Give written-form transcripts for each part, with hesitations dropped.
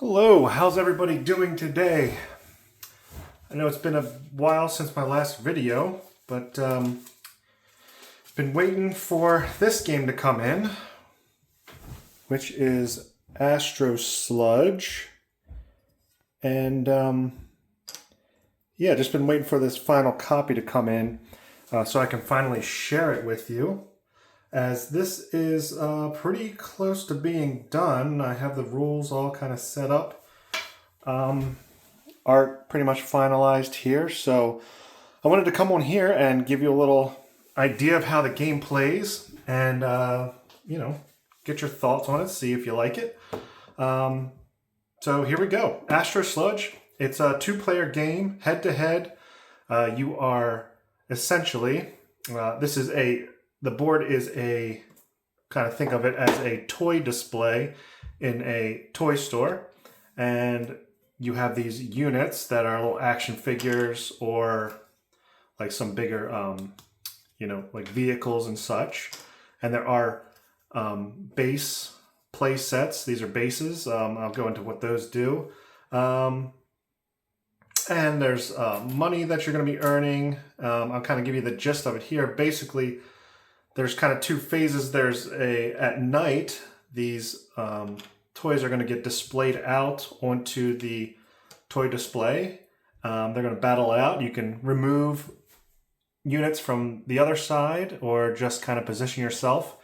Hello, how's everybody doing today? I know it's been a while since my last video, but been waiting for this game to come in, which is Astro Sludge. And yeah, just been waiting for this final copy to come in so I can finally share it with you. As this is pretty close to being done, I have the rules all kind of set up. Art pretty much finalized here, so I wanted to come on here and give you a little idea of how the game plays and, get your thoughts on it, see if you like it. So here we go. Astro Sludge. It's a two-player game, head-to-head. You are essentially, the board is a, kind of think of it as a toy display in a toy store. And you have these units that are little action figures or like some bigger, like vehicles and such. And there are base play sets. These are bases. I'll go into what those do. And there's money that you're going to be earning. I'll kind of give you the gist of it here. Basically, there's kind of two phases. There's at night, these toys are going to get displayed out onto the toy display. They're going to battle it out. You can remove units from the other side or just kind of position yourself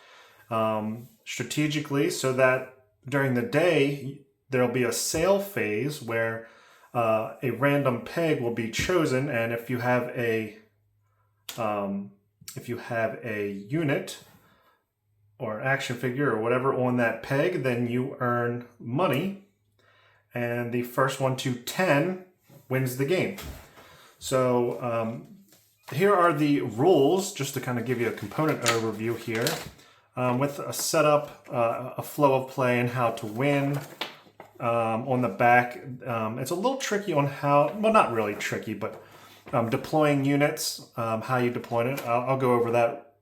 strategically so that during the day, there'll be a sale phase where a random peg will be chosen, and if you have a unit or action figure or whatever on that peg, then you earn money, and the first one to 10 wins the game. So here are the rules, just to kind of give you a component overview here, with a setup, a flow of play, and how to win. On the back, it's a little tricky on how, well, not really tricky, but deploying units, how you deploy it. I'll go over that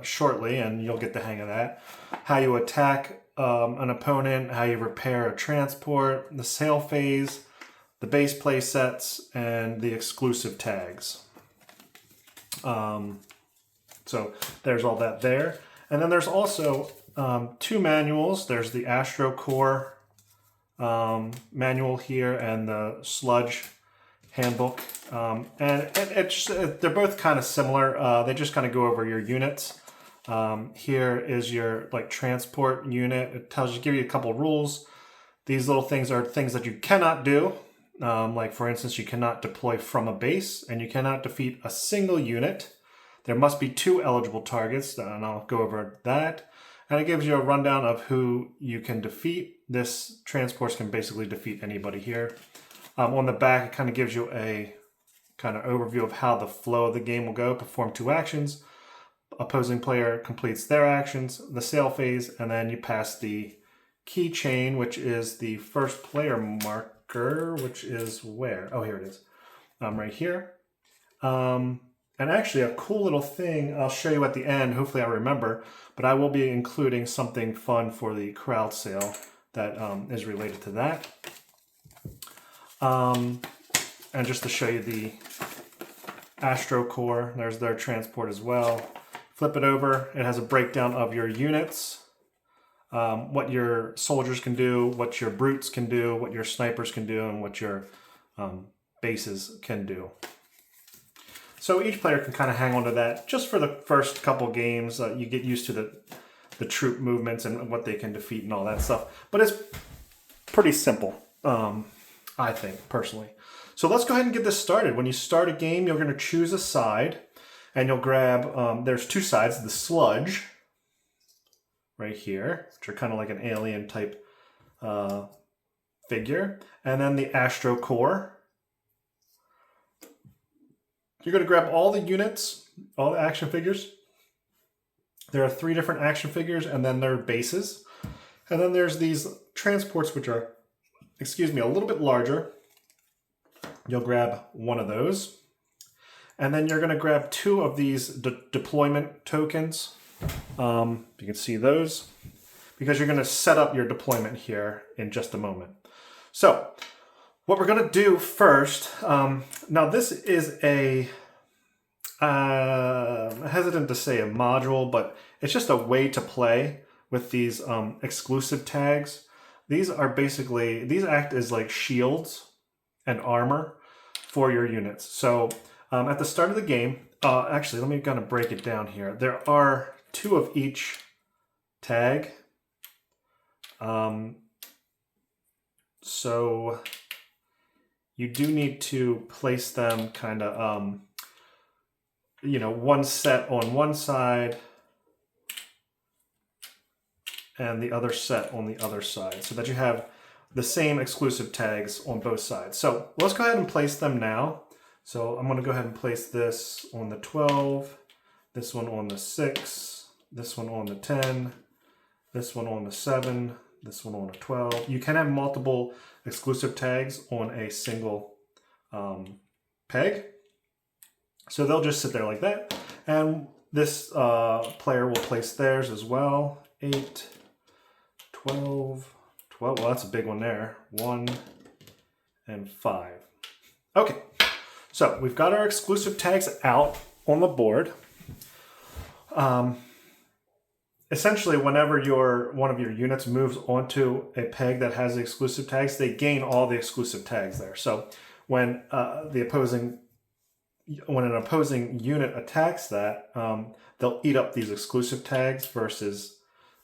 shortly, and you'll get the hang of that. How you attack an opponent, how you repair a transport, the sale phase, the base play sets, and the exclusive tags. So there's all that there. And then there's also two manuals. There's the Astro Core manual here and the Sludge handbook, and they're both kind of similar. They just kind of go over your units. Here is your transport unit. It give you a couple rules. These little things are things that you cannot do. Like for instance, you cannot deploy from a base, and you cannot defeat a single unit. There must be 2 eligible targets, and I'll go over that. And it gives you a rundown of who you can defeat. This transports can basically defeat anybody here. On the back, it kind of gives you a kind of overview of how the flow of the game will go. Perform 2 actions. Opposing player completes their actions, the sale phase, and then you pass the keychain, which is the first player marker, which is where? Oh, here it is. Right here. And actually, a cool little thing I'll show you at the end. Hopefully I remember, but I will be including something fun for the crowd sale that is related to that. And just to show you the Astro Core, there's their transport as well. Flip it over. It has a breakdown of your units, what your soldiers can do, what your brutes can do, what your snipers can do, and what your bases can do. So each player can kind of hang on to that just for the first couple games. You get used to the troop movements and what they can defeat and all that stuff. But it's pretty simple, I think, personally. So let's go ahead and get this started. When you start a game, you're going to choose a side, and you'll grab, there's 2 sides, the Sludge right here, which are kind of like an alien type figure, and then the Astro Core. You're going to grab all the units, all the action figures. There are 3 different action figures, and then there are bases. And then there's these transports, which are, a little bit larger. You'll grab one of those. And then you're going to grab 2 of these deployment tokens. You can see those, because you're going to set up your deployment here in just a moment. So what we're going to do first, now this is hesitant to say a module, but it's just a way to play with these exclusive tags. These are basically, these act as like shields and armor for your units. So at the start of the game, actually, let me kind of break it down here. There are 2 of each tag. So you do need to place them kind of, you know, one set on one side and the other set on the other side, so that you have the same exclusive tags on both sides. So let's go ahead and place them now. So I'm going to go ahead and place this on the 12, this one on the 6, this one on the 10, this one on the 7, this one on the 12. You can have multiple exclusive tags on a single peg. So they'll just sit there like that. And this player will place theirs as well. 8, 12, 12. Well, that's a big one there. 1 and 5. Okay. So we've got our exclusive tags out on the board. Essentially, whenever one of your units moves onto a peg that has the exclusive tags, they gain all the exclusive tags there. So when an opposing unit attacks that, they'll eat up these exclusive tags versus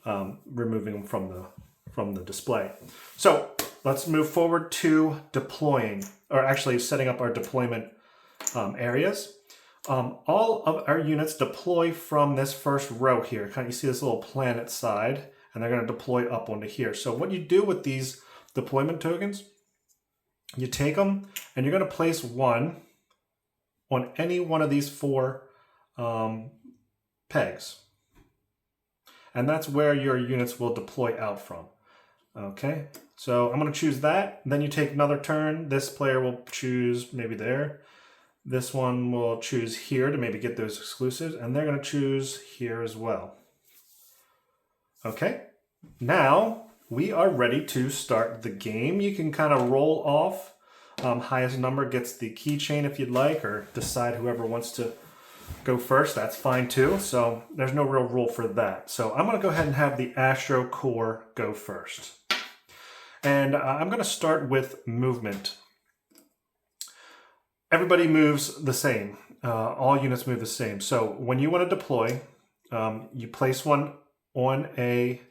removing them from the display. So let's move forward to deploying, or actually setting up our deployment areas. All of our units deploy from this first row here. Kind of, you see this little planet side, and they're going to deploy up onto here. So what you do with these deployment tokens, you take them and you're going to place one on any one of these 4 pegs. And that's where your units will deploy out from. Okay, so I'm going to choose that. Then you take another turn. This player will choose maybe there. This one will choose here to maybe get those exclusives, and they're going to choose here as well. Okay, now we are ready to start the game. You can kind of roll off. Highest number gets the keychain if you'd like, or decide whoever wants to go first. That's fine too. So there's no real rule for that. So I'm going to go ahead and have the Astro core go first. And I'm going to start with movement. Everybody moves the same. All units move the same. So when you want to deploy, you place one on a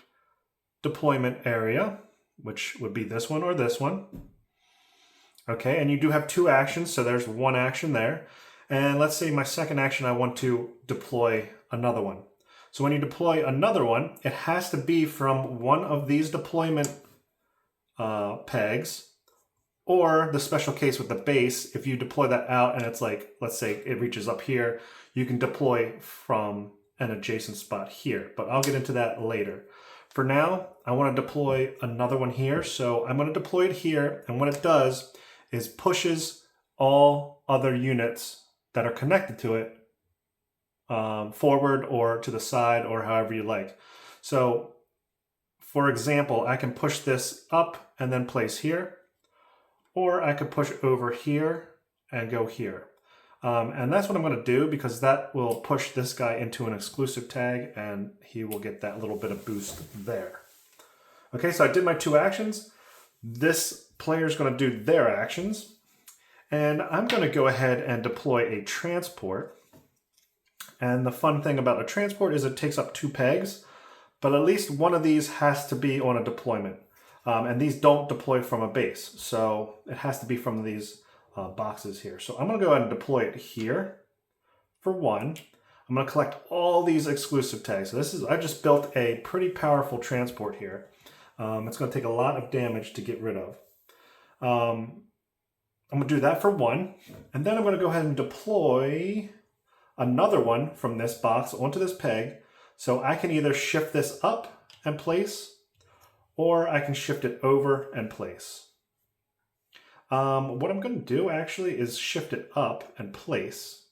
deployment area, which would be this one or this one. Okay, and you do have 2 actions, so there's 1 action there. And let's say my second action, I want to deploy another one. So when you deploy another one, it has to be from one of these deployment pegs, or the special case with the base. If you deploy that out and it's like, let's say it reaches up here, you can deploy from an adjacent spot here, but I'll get into that later. For now, I want to deploy another one here. So I'm going to deploy it here. And what it does is pushes all other units that are connected to it forward or to the side or however you like. So for example, I can push this up and then place here. Or I could push over here and go here. And that's what I'm going to do, because that will push this guy into an exclusive tag and he will get that little bit of boost there. Okay, so I did my 2 actions. This player is going to do their actions. And I'm going to go ahead and deploy a transport. And the fun thing about a transport is it takes up 2 pegs, but at least one of these has to be on a deployment. And these don't deploy from a base, so it has to be from these boxes here. So I'm going to go ahead and deploy it here for 1. I'm going to collect all these exclusive tags. So I just built a pretty powerful transport here. It's going to take a lot of damage to get rid of. I'm going to do that for 1, and then I'm going to go ahead and deploy another one from this box onto this peg. So I can either shift this up and place, or I can shift it over and place. What I'm going to do actually is shift it up and place,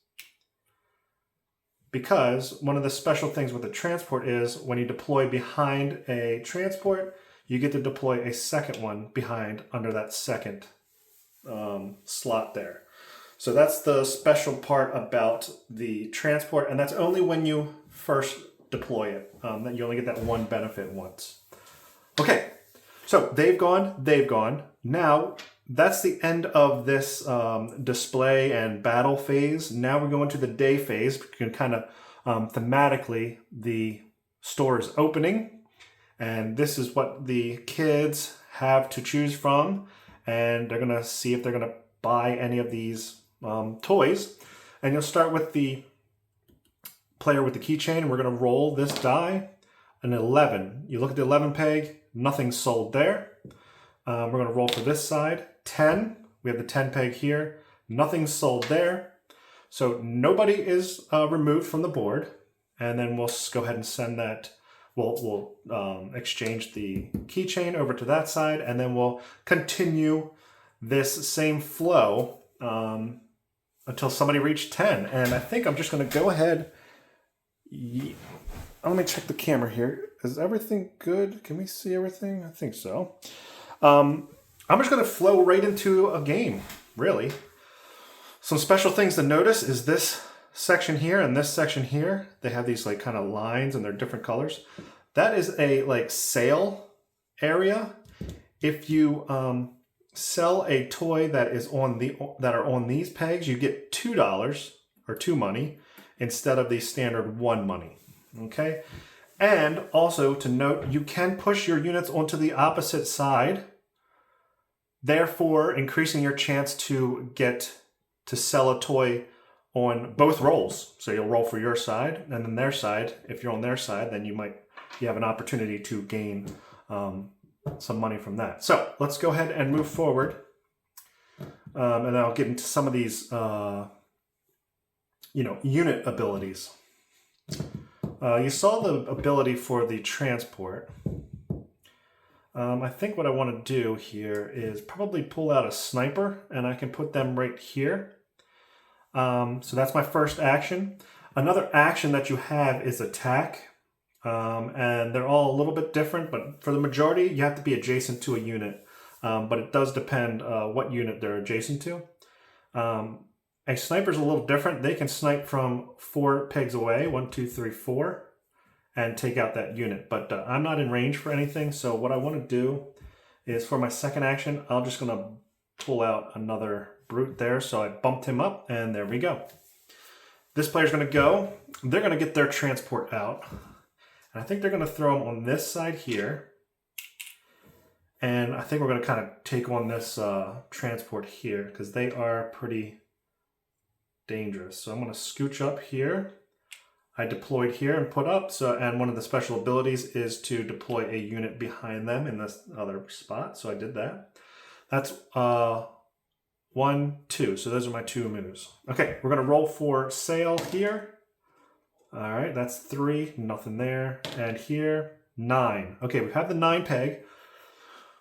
because one of the special things with the transport is when you deploy behind a transport, you get to deploy a second one behind under that second slot there. So that's the special part about the transport, and that's only when you first deploy it, that you only get that one benefit once. Okay, so they've gone. Now, that's the end of this display and battle phase. Now we're going to the day phase. You can kind of thematically, the store is opening, and this is what the kids have to choose from, and they're gonna see if they're gonna buy any of these toys. And you'll start with the player with the keychain, and we're gonna roll this die, an 11. You look at the 11 peg, nothing sold there. We're gonna roll for this side, 10. We have the 10 peg here, nothing sold there. So nobody is removed from the board. And then we'll go ahead and send that, we'll exchange the keychain over to that side, and then we'll continue this same flow until somebody reached 10. And I think I'm just gonna go ahead, let me check the camera here. Is everything good? Can we see everything? I think so. I'm just gonna flow right into a game, really. Some special things to notice is this section here and this section here. They have these like kind of lines and they're different colors. That is a like sale area. If you sell a toy that is on that are on these pegs, you get $2 or 2 money instead of the standard 1 money. Okay, and also to note, you can push your units onto the opposite side, therefore increasing your chance to get to sell a toy on both rolls. So you'll roll for your side, and then their side. If you're on their side, then you have an opportunity to gain some money from that. So let's go ahead and move forward, and I'll get into some of these unit abilities. You saw the ability for the transport. I think what I want to do here is probably pull out a sniper, and I can put them right here. So that's my first action. Another action that you have is attack, and they're all a little bit different, but for the majority, you have to be adjacent to a unit, but it does depend what unit they're adjacent to. A sniper's a little different. They can snipe from 4 pegs away, 1, 2, 3, 4, and take out that unit. But I'm not in range for anything, so what I want to do is for my second action, I'm just going to pull out another brute there. So I bumped him up, and there we go. This player's going to go. They're going to get their transport out. And I think they're going to throw them on this side here. And I think we're going to kind of take on this transport here because they are pretty dangerous. So I'm going to scooch up here. I deployed here and put up. And one of the special abilities is to deploy a unit behind them in this other spot. So I did that. That's 1, 2. So those are my 2 moves. Okay, we're going to roll for sale here. All right, that's 3, nothing there. And here, 9. Okay, we have the 9 peg.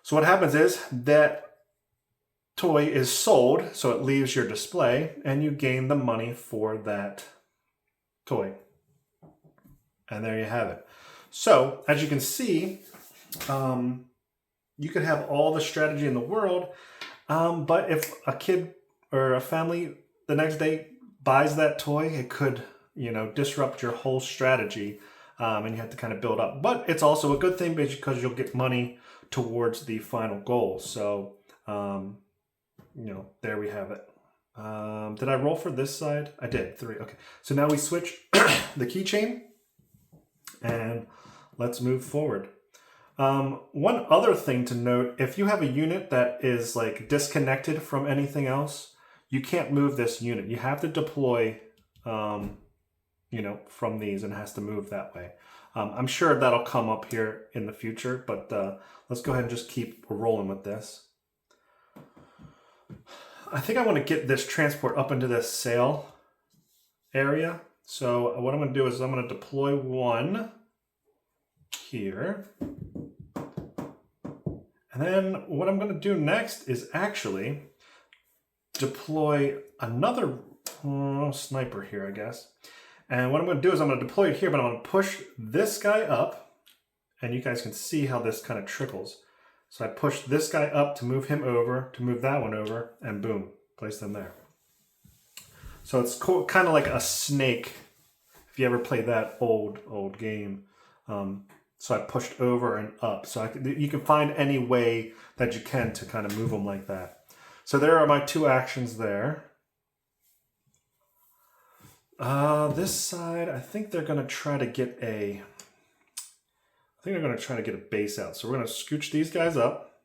So what happens is that toy is sold, so it leaves your display, and you gain the money for that toy. And there you have it. So, as you can see, you could have all the strategy in the world, but if a kid or a family the next day buys that toy, it could, disrupt your whole strategy, and you have to kind of build up. But it's also a good thing because you'll get money towards the final goal. So, there we have it. Did I roll for this side? I did, 3. Okay, so now we switch the keychain, and let's move forward. One other thing to note, if you have a unit that is like disconnected from anything else, you can't move this unit. You have to deploy, from these, and it has to move that way. I'm sure that'll come up here in the future, but let's go ahead and just keep rolling with this. I think I want to get this transport up into this sail area. So what I'm going to do is I'm going to deploy one here. And then what I'm going to do next is actually deploy another sniper here, I guess. And what I'm going to do is I'm going to deploy it here, but I'm going to push this guy up and you guys can see how this kind of trickles. So I push this guy up to move him over, to move that one over, and boom, place them there. So it's kind of like a snake, if you ever played that old game. So I pushed over and up. So you can find any way that you can to kind of move them like that. So there are my two actions there. This side, I think they're going to try to get a... they're going to try to get a base out. So we're going to scooch these guys up,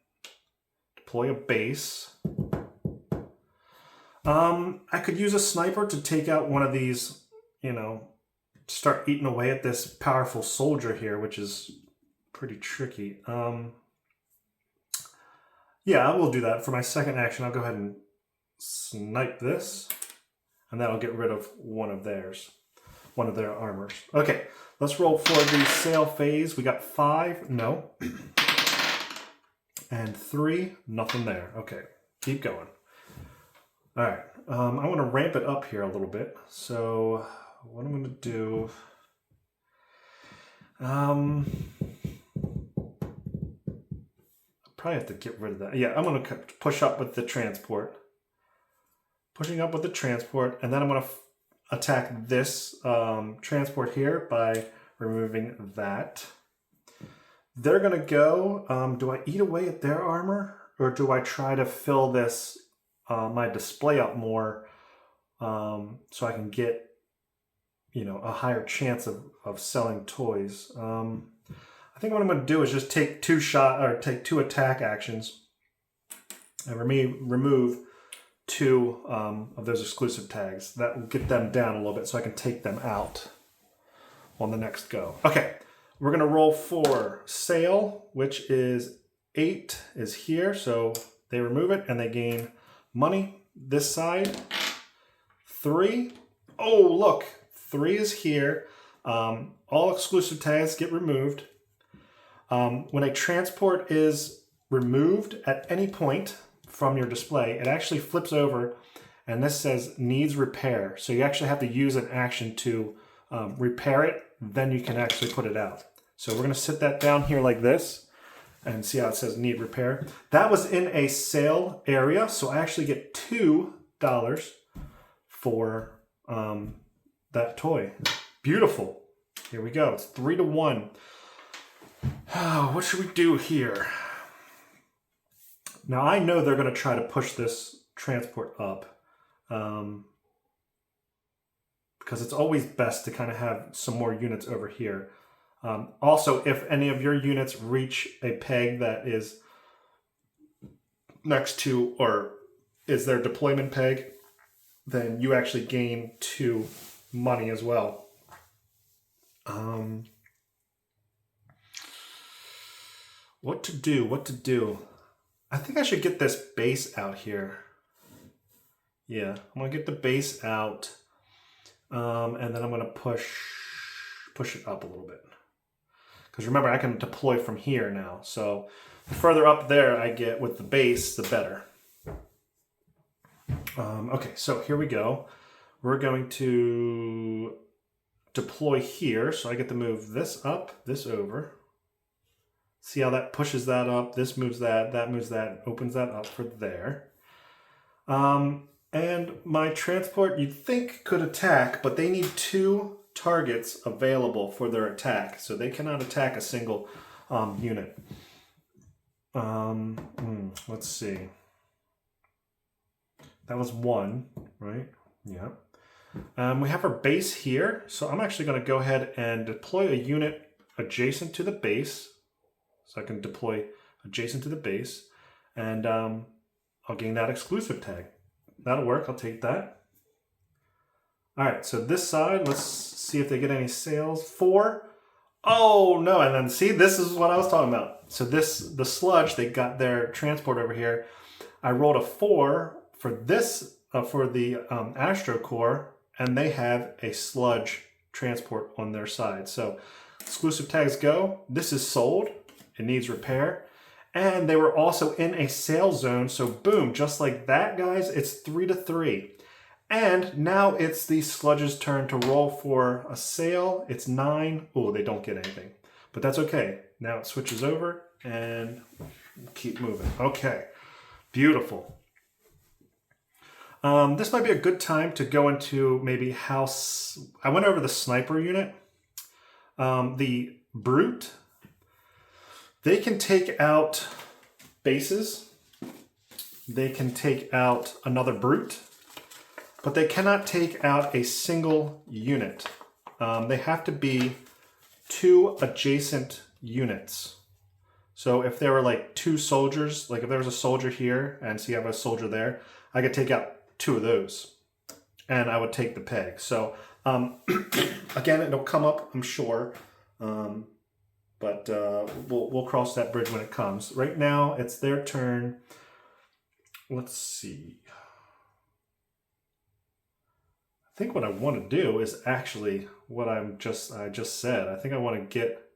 deploy a base. I could use a sniper to take out one of these, you know, start eating away at this powerful soldier here, which is pretty tricky. Yeah, I will do that. For my second action, I'll go ahead and snipe this, and that'll get rid of one of their armors. Okay, let's roll for the sail phase. We got 5, no. And 3, nothing there. Okay, keep going. All right, I want to ramp it up here a little bit. So what I'm going to do, I'll probably have to get rid of that. Yeah, I'm going to push up with the transport. Pushing up with the transport, and then I'm going to attack this transport here by removing that. They're going to go, do I eat away at their armor, or do I try to fill this, my display up more, so I can get, you know, a higher chance of selling toys? I think what I'm going to do is just take two attack actions and remove 2 of those exclusive tags. That will get them down a little bit so I can take them out on the next go. Okay, we're going to roll for sail, which is 8 is here. So they remove it and they gain money. This side, 3. Oh, look, 3 is here. All exclusive tags get removed. When a transport is removed at any point from your display, it actually flips over, and this says needs repair. So you actually have to use an action to repair it, then you can actually put it out. So we're going to sit that down here like this and see how it says need repair. That was in a sale area, so I actually get $2 for that toy. Beautiful. Here we go. It's 3-1. What should we do here? Now I know they're going to try to push this transport up, because it's always best to kind of have some more units over here. Also, if any of your units reach a peg that is next to or is their deployment peg, then you actually gain 2 money as well. What to do? I think I should get this base out here. Yeah, I'm going to get the base out, and then I'm going to push it up a little bit. Because remember, I can deploy from here now. So the further up there I get with the base, the better. Okay, so here we go. We're going to deploy here. So I get to move this up, this over. See how that pushes that up. This moves that, that moves that, opens that up for there. And my transport, you'd think, could attack, but they need 2 targets available for their attack. So they cannot attack a single unit. Let's see. That was 1, right? Yeah. We have our base here. So I'm actually going to go ahead and deploy a unit adjacent to the base. So I can deploy adjacent to the base. And I'll gain that exclusive tag. That'll work. I'll take that. All right, so this side, let's see if they get any sales. 4. Oh, no, and then see, this is what I was talking about. So the Sludge, they got their transport over here. I rolled a 4 for this, for the Astro core, and they have a Sludge transport on their side. So exclusive tags go. This is sold. It needs repair. And they were also in a sale zone. So boom, just like that, guys, it's 3-3. And now it's the Sludge's turn to roll for a sale. It's 9. Oh, they don't get anything. But that's okay. now it switches over and keep moving. Okay, beautiful. This might be a good time to go into maybe how... I went over the sniper unit. The brute, they can take out bases. They can take out another brute, but they cannot take out a single unit. They have to be 2 adjacent units. So if there were like 2 soldiers, like if there was a soldier here and so you have a soldier there, I could take out 2 of those and I would take the peg. So again, it'll come up, I'm sure, but we'll cross that bridge when it comes. Right now, it's their turn. Let's see. I think what I want to do is actually what I just said. I think I want to get,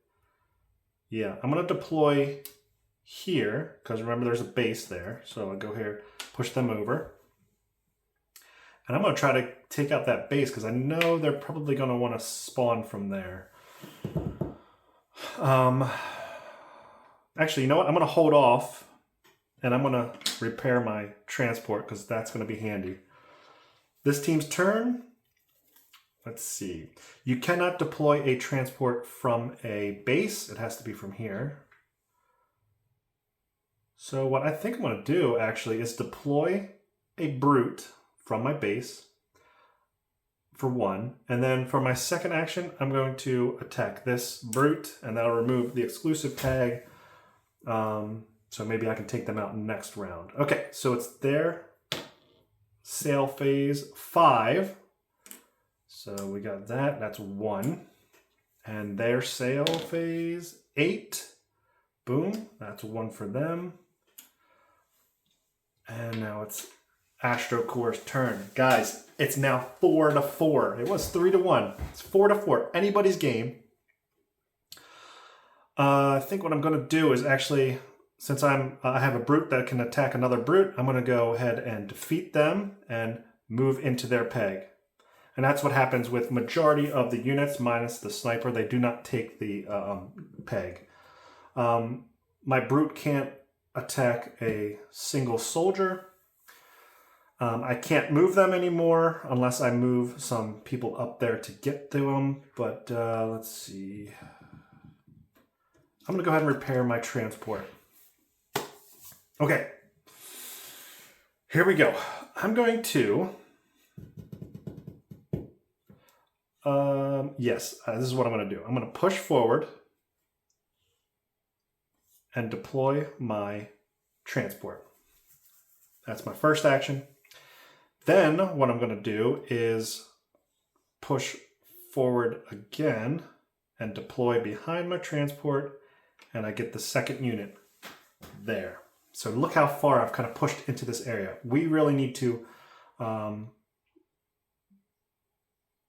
yeah, I'm going to deploy here because remember there's a base there. So I'll go here, push them over. And I'm going to try to take out that base because I know they're probably going to want to spawn from there. Actually, you know what? I'm going to hold off and I'm going to repair my transport because that's going to be handy. This team's turn. Let's see. You cannot deploy a transport from a base. It has to be from here. So what I think I'm going to do actually is deploy a brute from my base for 1. And then for my second action, I'm going to attack this brute and that'll remove the exclusive tag. So maybe I can take them out next round. Okay, so it's their sail phase 5. So we got that, that's 1. And their sail phase 8. Boom, that's 1 for them. And now it's Astro Core's turn. Guys, it's now 4-4. It was 3-1. It's 4-4. Anybody's game. I think what I'm going to do is actually, since I have a brute that can attack another brute, I'm going to go ahead and defeat them and move into their peg. And that's what happens with majority of the units minus the sniper. They do not take the peg. My brute can't attack a single soldier. I can't move them anymore unless I move some people up there to get to them. But let's see. I'm going to go ahead and repair my transport. Okay. Here we go. I'm going to... yes, this is what I'm going to do. I'm going to push forward and deploy my transport. That's my first action. Then what I'm going to do is push forward again and deploy behind my transport, and I get the second unit there. So look how far I've kind of pushed into this area. We really need to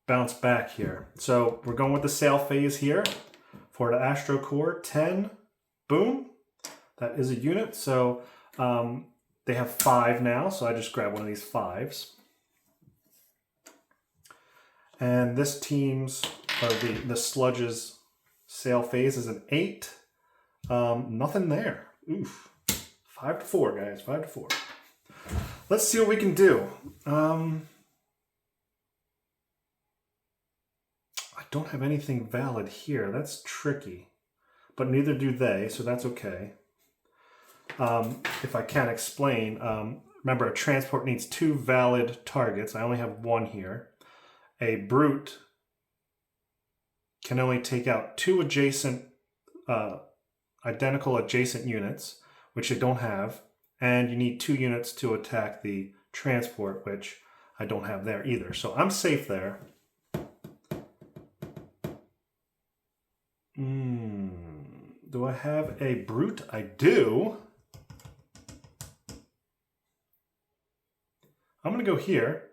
bounce back here. So we're going with the sail phase here for the Astro Core 10. Boom. That is a unit. So they have 5 now. So I just grab one of these 5s. And this team's, or the Sludge's sail phase is an 8. Nothing there. Oof. 5-4, guys. 5-4. Let's see what we can do. I don't have anything valid here. That's tricky. But neither do they, so that's okay. If I can explain, remember a transport needs 2 valid targets. I only have 1 here. A brute can only take out 2 adjacent, identical adjacent units, which they don't have. And you need 2 units to attack the transport, which I don't have there either. So I'm safe there. Do I have a brute? I do. I'm going to go here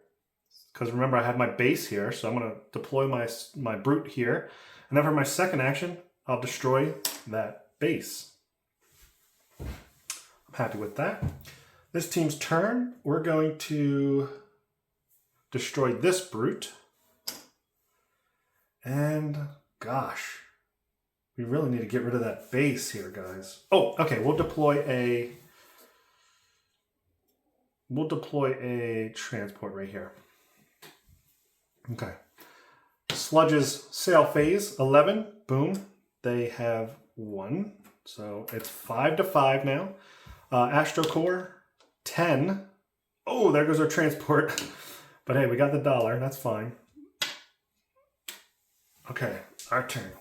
because remember I have my base here. So I'm going to deploy my brute here. And then for my second action, I'll destroy that base. I'm happy with that. This team's turn. We're going to destroy this brute. And gosh. We really need to get rid of that base here, guys. Oh, okay, we'll deploy a transport right here. Okay. Sludge's sail phase, 11. Boom. They have 1. So it's 5-5 now. Astro core, 10. Oh, there goes our transport. But hey, we got the dollar. That's fine. Okay, our turn.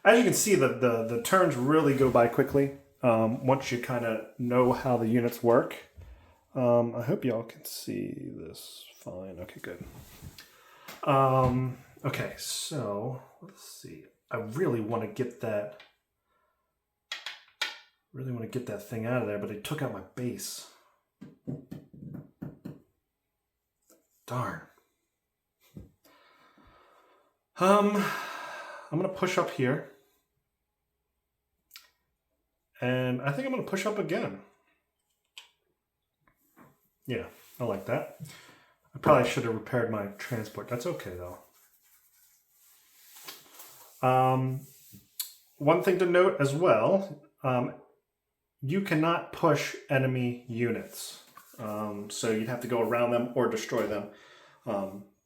As you can see, the turns really go by quickly once you kind of know how the units work. I hope y'all can see this fine. Okay, good. Okay, so let's see. I really want to get that. Really want to get that thing out of there, but it took out my base. Darn. I'm gonna push up here. And I think I'm gonna push up again. Yeah, I like that. I probably should have repaired my transport. That's okay though. One thing to note as well, you cannot push enemy units. So you'd have to go around them or destroy them.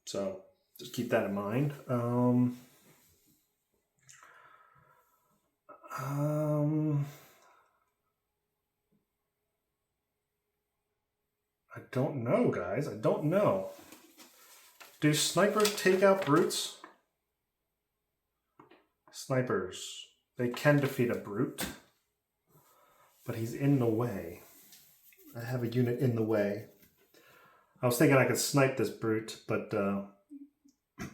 So just keep that in mind. I don't know, guys. I don't know. Do snipers take out brutes? Snipers. They can defeat a brute. But he's in the way. I have a unit in the way. I was thinking I could snipe this brute, but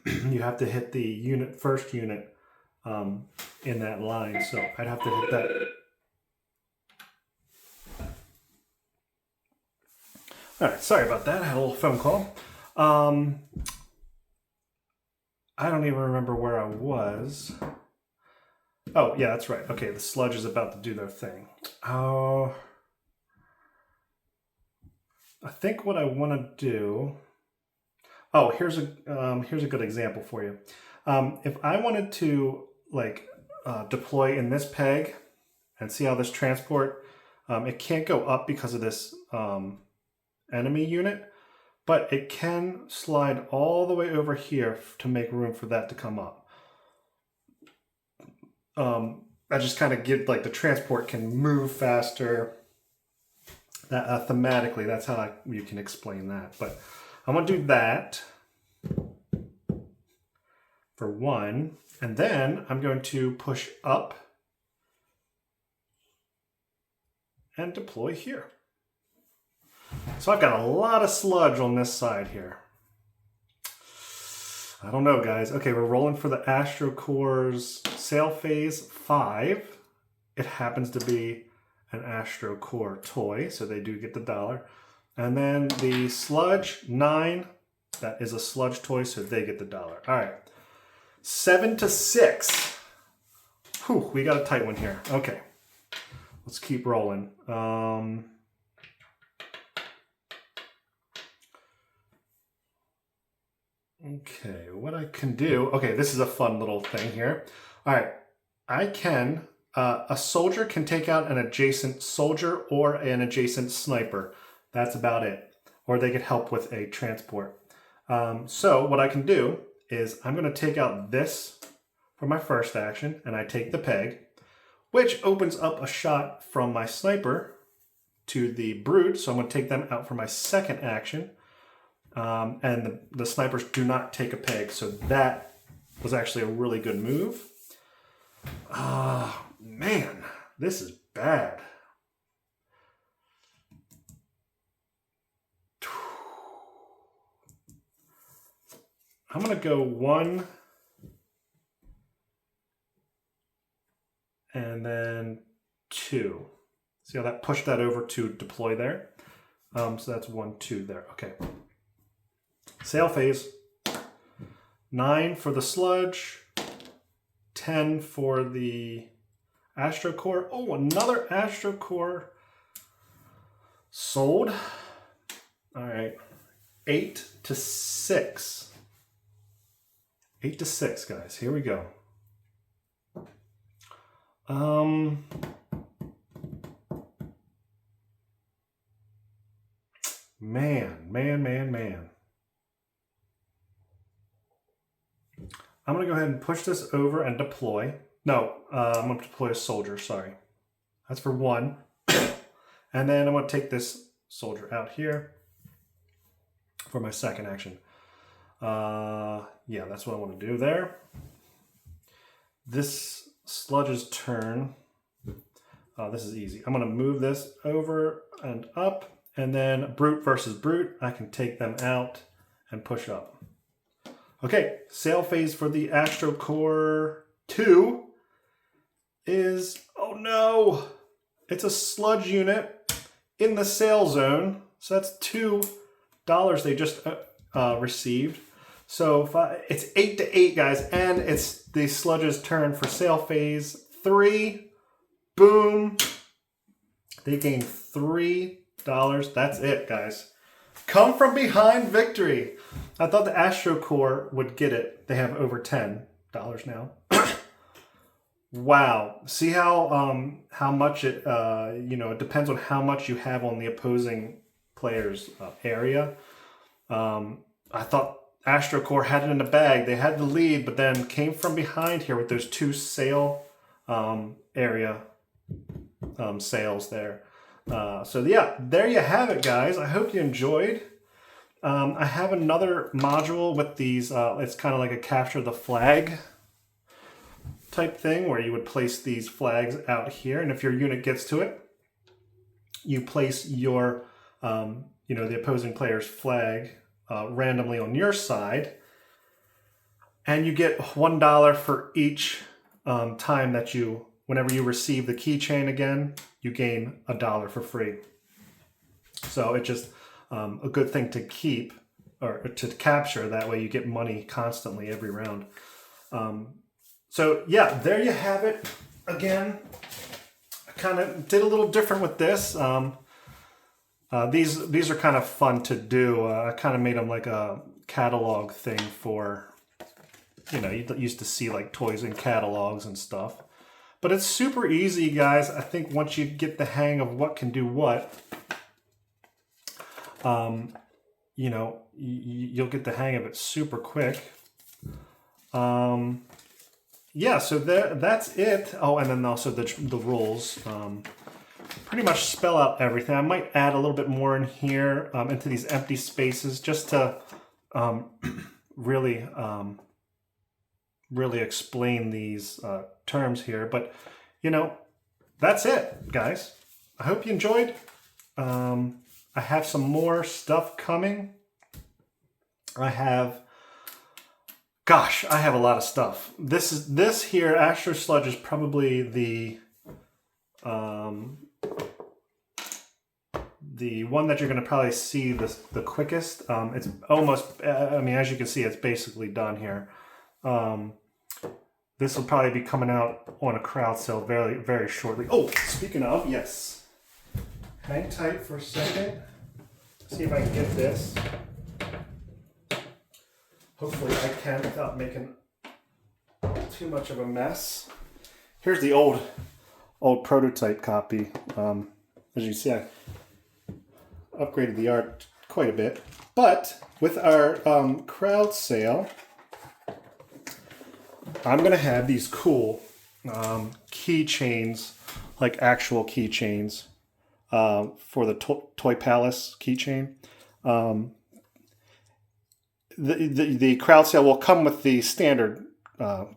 you have to hit the first unit in that line. So I'd have to hit that. All right, sorry about that. I had a little phone call. I don't even remember where I was. Oh, yeah, that's right. Okay, the sludge is about to do their thing. I think what I want to do. Oh, here's a good example for you. If I wanted to deploy in this peg and see how this transport, it can't go up because of this enemy unit, but it can slide all the way over here to make room for that to come up. I just kind of get the transport can move faster. That thematically, that's how you can explain that. But I'm gonna do that for 1, and then I'm going to push up and deploy here. So I've got a lot of sludge on this side here. I don't know, guys. Okay, we're rolling for the Astro Core's sail phase 5. It happens to be an Astro Core toy, so they do get the dollar. And then the Sludge 9, that is a Sludge toy, so they get the dollar. All right, 7-6. Whew, we got a tight one here. Okay, let's keep rolling. Okay, what I can do, okay, this is a fun little thing here. All right, I can, a soldier can take out an adjacent soldier or an adjacent sniper. That's about it. Or they could help with a transport. So what I can do is I'm going to take out this for my first action, and I take the peg, which opens up a shot from my sniper to the brute. So I'm going to take them out for my second action. And the snipers do not take a peg, so that was actually a really good move. Man, this is bad. I'm gonna go 1 and then 2. See how that pushed that over to deploy there? So that's 1, 2 there. Okay. Sail phase, 9 for the Sludge, 10 for the Astro Core. Oh, another Astro Core sold. All right, 8-6. 8-6, guys. Here we go. Man. I'm going to go ahead and push this over and deploy. No, I'm going to deploy a soldier, sorry. That's for one. And then I'm going to take this soldier out here for my second action. Yeah, that's what I want to do there. This Sludge's turn. This is easy. I'm going to move this over and up, and then Brute versus Brute. I can take them out and push up. Okay, sail phase for the Astro Core 2 is, oh no, it's a Sludge unit in the sail zone. So that's $2 they just received. So it's 8-8, guys, and it's the Sludge's turn for sail phase 3. Boom. They gain $3. That's it, guys. Come from behind victory. I thought the Astro Core would get it. They have over $10 now. Wow. See how much it it depends on how much you have on the opposing player's area. I thought Astro Core had it in the bag. They had the lead, but then came from behind here with those 2 sail area sails there. So yeah, there you have it, guys. I hope you enjoyed. I have another module with these. It's kind of like a capture the flag type thing where you would place these flags out here, and if your unit gets to it, you place your the opposing player's flag randomly on your side, and you get $1 for each time that whenever you receive the keychain again, you gain $1 for free. So it's just a good thing to keep or to capture. That way you get money constantly every round. So yeah, there you have it. Again, I kind of did a little different with this. These are kind of fun to do. I kind of made them like a catalog thing for, you used to see like toys in catalogs and stuff. But it's super easy, guys. I think once you get the hang of what can do what, you'll get the hang of it super quick. Yeah, so that's it. Oh, and then also the rules. Pretty much spell out everything. I might add a little bit more in here into these empty spaces just to really explain these terms here. But, that's it, guys. I hope you enjoyed. I have some more stuff coming. I have a lot of stuff. This here, Astro Sludge, is probably the one that you're going to probably see the quickest. It's almost, as you can see, it's basically done here. This will probably be coming out on a crowd sale very, very shortly. Oh, speaking of, yes. Hang tight for a second. See if I can get this. Hopefully I can without making too much of a mess. Here's the old prototype copy. As you see, I upgraded the art quite a bit. But with our crowd sale, I'm going to have these cool keychains, like actual keychains, for the Toy Palace keychain. The crowd sale will come with the standard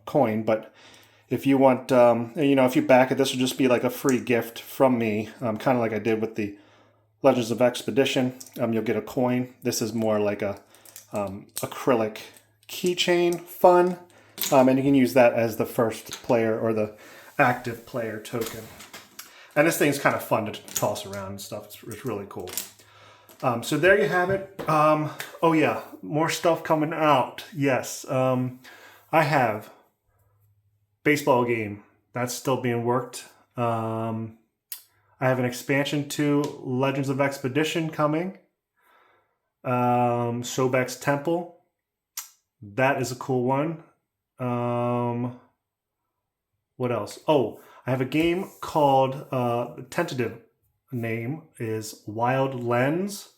coin, but if you want, if you back it, this will just be like a free gift from me, kind of like I did with the Legends of Expedition. You'll get a coin. This is more like a acrylic keychain, fun, and you can use that as the first player or the active player token. And this thing's kind of fun to toss around and stuff. It's really cool. So there you have it. Oh yeah, more stuff coming out. Yes, I have baseball game. That's still being worked. I have an expansion to Legends of Expedition coming. Sobek's Temple. That is a cool one. What else? Oh, I have a game called, the tentative name is Wild Lens,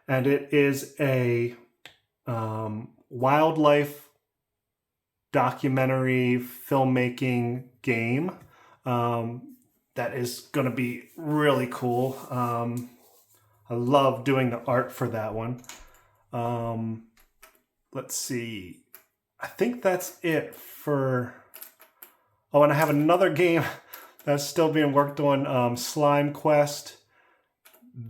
and it is a wildlife documentary filmmaking game that is going to be really cool. I love doing the art for that one. Let's see. I think that's it for... Oh, and I have another game that's still being worked on, Slime Quest.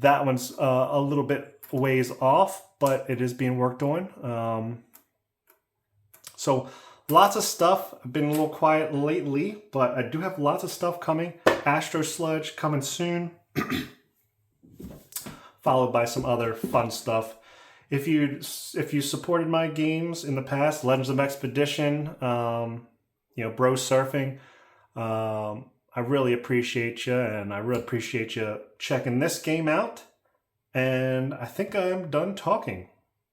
That one's a little bit ways off, but it is being worked on. So lots of stuff. I've been a little quiet lately, but I do have lots of stuff coming. Astro Sludge coming soon, followed by some other fun stuff. If you supported my games in the past, Legends of Expedition, Bro Surfing, I really appreciate you, and I really appreciate you checking this game out. And I think I'm done talking.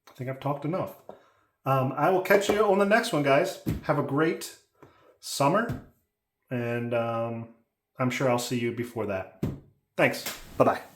I think I've talked enough. I will catch you on the next one, guys. Have a great summer, and I'm sure I'll see you before that. Thanks. Bye-bye.